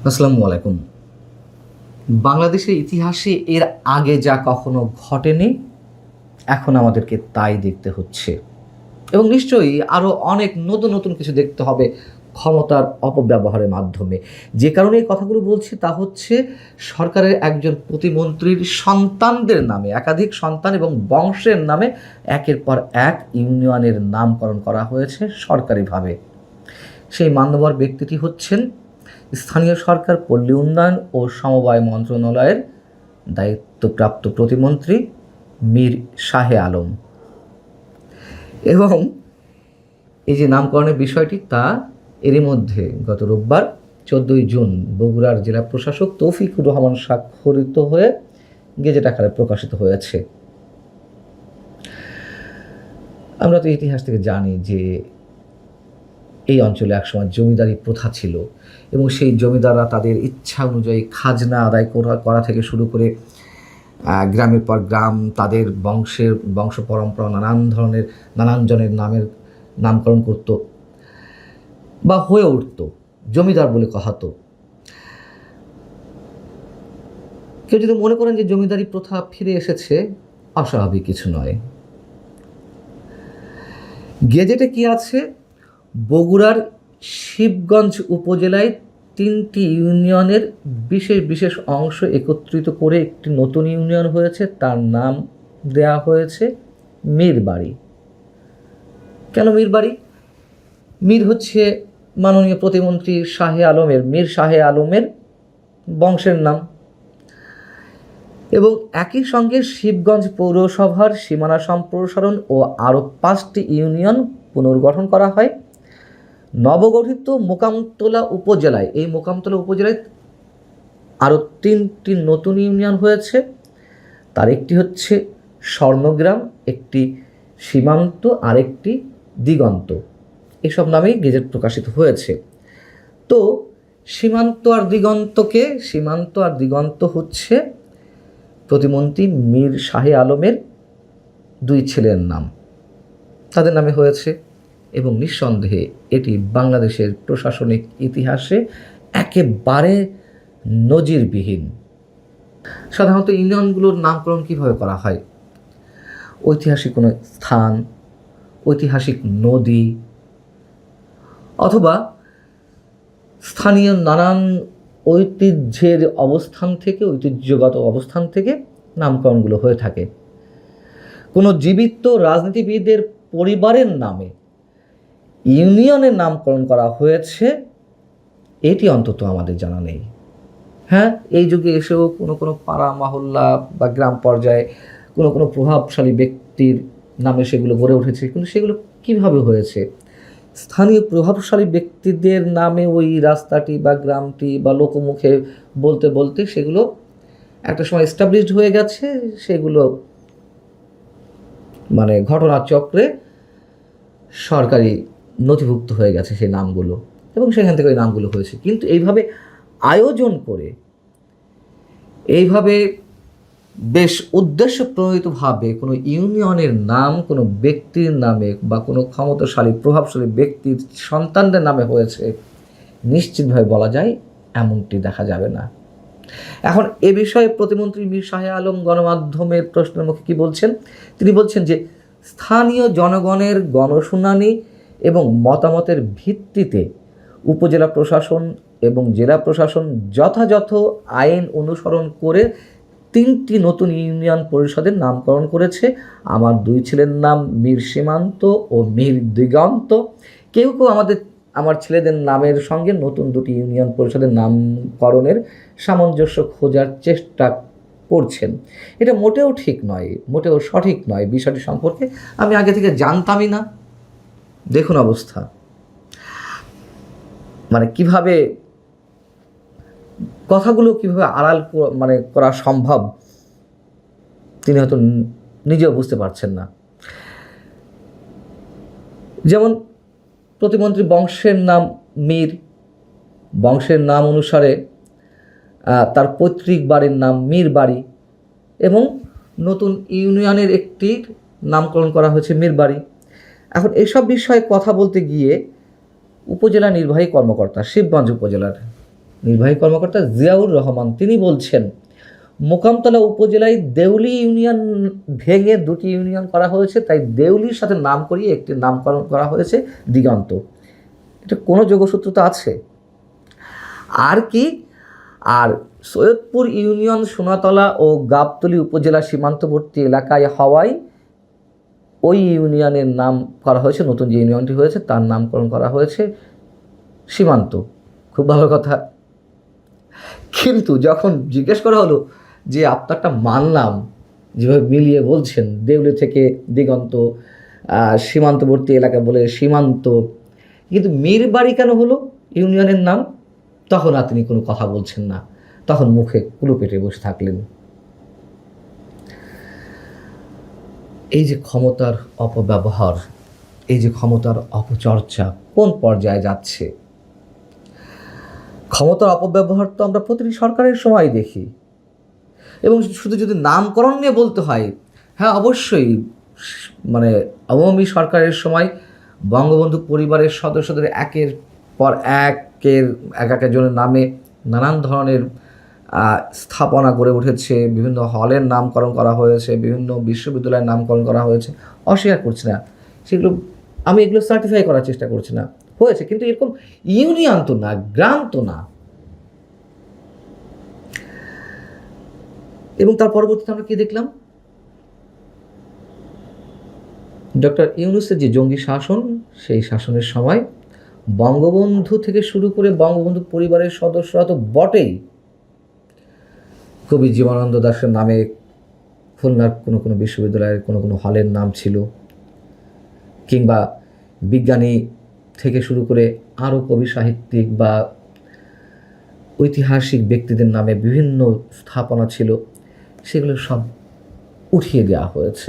আসসালামু আলাইকুম। বাংলাদেশের ইতিহাসে এর আগে যা কখনো ঘটেনি, এখন আমাদেরকে তাই দেখতে হচ্ছে এবং নিশ্চয়ই আরও অনেক নতুন নতুন কিছু দেখতে হবে ক্ষমতার অপব্যবহারের মাধ্যমে। যে কারণে এই কথাগুলো বলছি তা হচ্ছে সরকারের একজন প্রতিমন্ত্রীর সন্তানদের নামে, একাধিক সন্তান এবং বংশের নামে একের পর এক ইউনিয়নের নামকরণ করা হয়েছে সরকারিভাবে। সেই মান্যবর ব্যক্তিটি হচ্ছেন স্থানীয় সরকার, পল্লী উন্নয়ন ও সমবায় মন্ত্রণালয়ের দায়িত্বপ্রাপ্ত প্রতিমন্ত্রী মীর শাহে আলম। এবং এই যে নামকরণের বিষয়টি তা এরই মধ্যে গত রোববার 14 জুন বগুড়ার জেলা প্রশাসক তৌফিকুর রহমান স্বাক্ষরিত হয়ে গেজেট আকারে প্রকাশিত হয়েছে। আমরা তো ইতিহাস থেকে জানি যে এই অঞ্চলে একসময় জমিদারি প্রথা ছিল এবং সেই জমিদাররা তাদের ইচ্ছা অনুযায়ী খাজনা আদায় করা থেকে শুরু করে গ্রামের পর গ্রাম তাদের বংশ পরম্পরা নানান জনের নামকরণ করত বা হয়ে উঠত, জমিদার বলে কহাতো। কেউ যদি মনে করেন যে জমিদারি প্রথা ফিরে এসেছে, অস্বাভাবিক কিছু নয়। গেজেটে কি আছে? বগুড়ার শিবগঞ্জ উপজেলায় 3টি ইউনিয়নের বিশেষ বিশেষ অংশ একত্রিত করে একটি নতুন ইউনিয়ন হয়েছে, তার নাম দেয়া হয়েছে মীরবাড়ি। কেন মীরবাড়ি? মীর হচ্ছে মাননীয় প্রতিমন্ত্রী মীর শাহে আলমের বংশের নাম এবং একই সঙ্গে শিবগঞ্জ পৌরসভার সীমানা সম্প্রসারণ ও আরও 5টি ইউনিয়ন পুনর্গঠন করা হয়। নবগঠিত মোকামতলা উপজেলায় আরও 3টি নতুন ইউনিয়ন হয়েছে। তার একটি হচ্ছে স্বর্ণগ্রাম, একটি সীমান্ত, আরেকটি দিগন্ত। এসব নামেই গেজেট প্রকাশিত হয়েছে। তো সীমান্ত আর দিগন্ত হচ্ছে প্রতিমন্ত্রী মীর শাহে আলমের 2 ছেলের নাম, তাদের নামে হয়েছে এবং নিঃসন্দেহে এটি বাংলাদেশের প্রশাসনিক ইতিহাসে একেবারে নজিরবিহীন। সাধারণত ইউনিয়নগুলোর নামকরণ কীভাবে করা হয়? ঐতিহাসিক কোনো স্থান, ঐতিহাসিক নদী অথবা স্থানীয় নানান ঐতিহ্যগত অবস্থান থেকে নামকরণগুলো হয়ে থাকে। কোনো জীবিত রাজনীতিবিদের পরিবারের নামে ইউনিয়নের নামকরণ করা হয়েছে, এটি অন্তত আমাদের জানা নেই। হ্যাঁ, এই যুগে এসেও কোনো পাড়া মহল্লা বা গ্রাম পর্যায়ে কোনো প্রভাবশালী ব্যক্তির নামে সেগুলো গড়ে উঠেছে, কিন্তু সেগুলো কীভাবে হয়েছে? স্থানীয় প্রভাবশালী ব্যক্তিদের নামে ওই রাস্তাটি বা গ্রামটি বা লোকমুখে বলতে বলতে সেগুলো একটা সময় এস্টাবলিশড হয়ে গেছে, সেগুলো ঘটনাচক্রে সরকারি নথিভুক্ত হয়ে গেছে সেই নামগুলো এবং সেখান থেকে ওই নামগুলো হয়েছে। কিন্তু এইভাবে আয়োজন করে, এইভাবে বেশ উদ্দেশ্যপ্রণোদিতভাবে কোনো ইউনিয়নের নাম কোনো ব্যক্তির নামে বা কোনো ক্ষমতাশালী প্রভাবশালী ব্যক্তির সন্তানদের নামে হয়েছে, নিশ্চিতভাবে বলা যায় এমনটি দেখা যাবে না। এখন এ বিষয়ে প্রতিমন্ত্রী মীর শাহে আলম গণমাধ্যমের প্রশ্নের মুখে কী বলছেন? তিনি বলছেন যে স্থানীয় জনগণের গণশুনানি এবং মতামতের ভিত্তিতে উপজেলা প্রশাসন এবং জেলা প্রশাসন যথাযথ আইন অনুসরণ করে 3টি নতুন ইউনিয়ন পরিষদের নামকরণ করেছে। আমার 2 ছেলের নাম মীর সীমান্ত ও মীর দিগন্ত। কেউ আমার ছেলেদের নামের সঙ্গে নতুন 2টি ইউনিয়ন পরিষদের নামকরণের সামঞ্জস্য খোঁজার চেষ্টা করছেন। এটা মোটেও ঠিক নয়, মোটেও সঠিক নয়। বিষয়টি সম্পর্কে আমি আগে থেকে জানতামই না। দেখুন অবস্থা, কিভাবে কথাগুলো কিভাবে আড়াল করা সম্ভব তিনি হয়তো নিজেও বুঝতে পারছেন না। যেমন প্রতিমন্ত্রী বংশের নাম মীর, বংশের নাম অনুসারে তার পৈতৃক বাড়ির নাম মীরবাড়ি এবং নতুন ইউনিয়নের একটির নামকরণ করা হয়েছে মীরবাড়ি। এখন এসব বিষয়ে কথা বলতে গিয়ে উপজেলা নির্বাহী কর্মকর্তা শিবগঞ্জ উপজেলার নির্বাহী কর্মকর্তা জিয়াউর রহমান তিনি বলছেন, মোকামতলা উপজেলায় দেউলি ইউনিয়ন ভেঙে 2টি ইউনিয়ন করা হয়েছে, তাই দেউলির সাথে নাম করিয়ে একটি নামকরণ করা হয়েছে দিগন্ত। এটা কোনো যোগসূত্রতা আছে? আর কি, আর সৈয়দপুর ইউনিয়ন সোনাতলা ও গাবতলী উপজেলা সীমান্তবর্তী এলাকায় হওয়ায় ওই ইউনিয়নের নাম করা হয়েছে, নতুন যে ইউনিয়নটি হয়েছে তার নামকরণ করা হয়েছে সীমান্ত। খুব ভালো কথা। কিন্তু যখন জিজ্ঞেস করা হলো যে আপনারটা মানলাম, যেভাবে মিলিয়ে বলছেন দেউলি থেকে দিগন্ত, সীমান্তবর্তী এলাকা বলে সীমান্ত, কিন্তু মীরবাড়ি কেন হলো ইউনিয়নের নাম? তখন আর তিনি কোনো কথা বলছেন না, তখন মুখে কুলো পেটে বসে থাকলেন। এই যে ক্ষমতার অপব্যবহার, এই যে ক্ষমতার অপচর্চা কোন পর্যায়ে যাচ্ছে? ক্ষমতার অপব্যবহার তো আমরা প্রতিটি সরকারের সময় দেখি। এবং শুধু যদি নামকরণ নিয়ে বলতে হয়, হ্যাঁ অবশ্যই, মানে আওয়ামী সরকারের সময় বঙ্গবন্ধু পরিবারের সদস্যদের একের পর একজনের নামে নানান ধরনের স্থাপনা গড়ে উঠেছে, বিভিন্ন হলের নামকরণ করা হয়েছে, বিভিন্ন বিশ্ববিদ্যালয়ের নামকরণ করা হয়েছে, অস্বীকার করছি না, সেগুলো আমি এগুলো সার্টিফাই করার চেষ্টা করছি না, হয়েছে। কিন্তু এরকম ইউনিয়ন তো না, গ্রাম তো না। এবং তার পরবর্তীতে আমরা কি দেখলাম? ডক্টর ইউনূসের যে জঙ্গি শাসন, সেই শাসনের সময় বঙ্গবন্ধু থেকে শুরু করে বঙ্গবন্ধু পরিবারের সদস্যরা তো বটেই, কবি জীবনানন্দ দাশের নামে খুলনার কোনো কোনো বিশ্ববিদ্যালয়ের কোনো কোনো হলের নাম ছিল, কিংবা বিজ্ঞানী থেকে শুরু করে আরও কবি সাহিত্যিক বা ঐতিহাসিক ব্যক্তিদের নামে বিভিন্ন স্থাপনা ছিল, সেগুলো সব উঠিয়ে দেওয়া হয়েছে।